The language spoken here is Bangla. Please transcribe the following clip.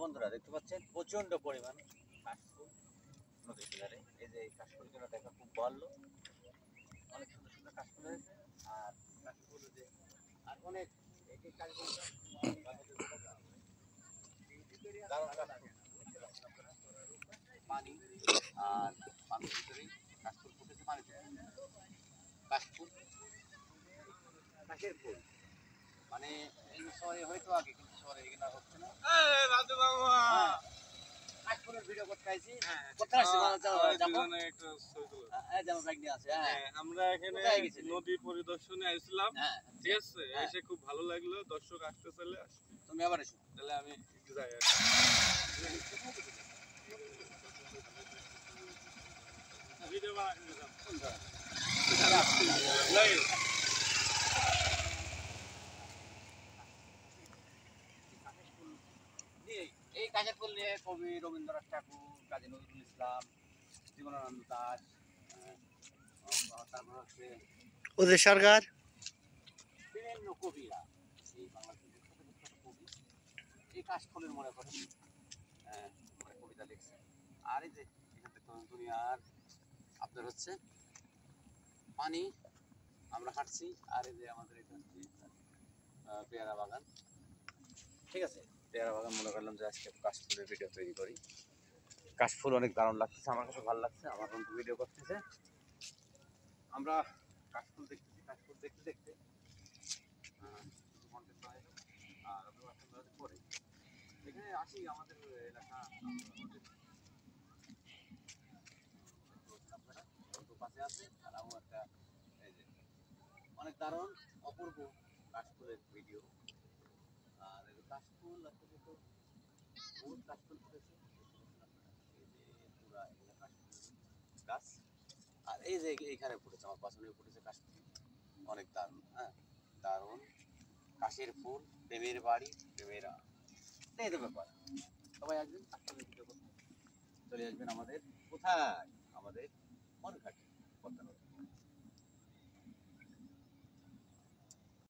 বন্ধুরা দেখতে পাচ্ছেন প্রচন্ড পরিমাণ কাশফুল নদীর কিনারে। এই যে এই কাশফুলগুলো দেখা খুব ভালো, অনেক সুন্দর সুন্দর কাশফুল হয়েছে। আর কাশফুল যে আর অনেক এই কাশফুলটা পানি আর পানির ভিতরেই কাশফুল ফুটেছে। পানিতে কাশফুল কাশের ফুল মানে এই শহরে হয়তো আগে, কিন্তু শহরে এগুলো হচ্ছে না। কাশফুলের ভিডিও করতে আইছি, কোথায় আসছে আমরা এখানে নদী পরিদর্শনে আসলাম, ঠিক আছে? এসে খুব ভালো লাগলো। দর্শক আসতে চাইলে তুমি আবার এসো, তাহলে আমি একটু যাই। ভিডিও এই কাশের ফুল নিয়ে কবি রবীন্দ্রনাথ ঠাকুর, কাজী নজরুল ইসলাম, জীবনানন্দ দাস, তারপর হচ্ছে ওদের সরকার, বিভিন্ন কবিরা এই বাংলাদেশের কবি এই কাশফুলের মনে করেন কবিতা লিখছে। আর এই যে এখান থেকে দুনিয়ার আপনার হচ্ছে পানি, আমরা হাঁটছি। আর এই যে আমাদের এখানে পেয়ারা বাগান, ঠিক আছে? পেয়ারা বাগান মনে করলাম যে আজকে কাশফুলের ভিডিও তৈরি করি। কাশফুল অনেক দারুণ লাগতেছে, আমার কাছে ভালো লাগছে। আমার বন্ধু ভিডিও করতেছে, আমরা কাশফুল দেখতেছি। কাশফুল দেখতে দেখতে পরে এখানে আসি আমাদের এলাকা পাশে আছে। আর আমার একটা এই যে অনেক দারুণ অপূর্ব কাশফুলের ভিডিও। আর এই কাশফুল আসলে তো বহুত কাশফুল ফুটেছে, পুরা এগুলো কাশফুল গাছ। আর এই যে এইখানে ফুটেছে, আমার পাশে ফুটেছে কাশফুল, অনেক দারুণ। হ্যাঁ, দারুণ কাশের ফুল, প্রেমের বাড়ি, প্রেমেরা, এই তো ব্যাপার। সবাই আসবেন, কাশফুলের ভিডিও করতে চলে আসবেন আমাদের কোথায়, আমাদের মনঘাটে।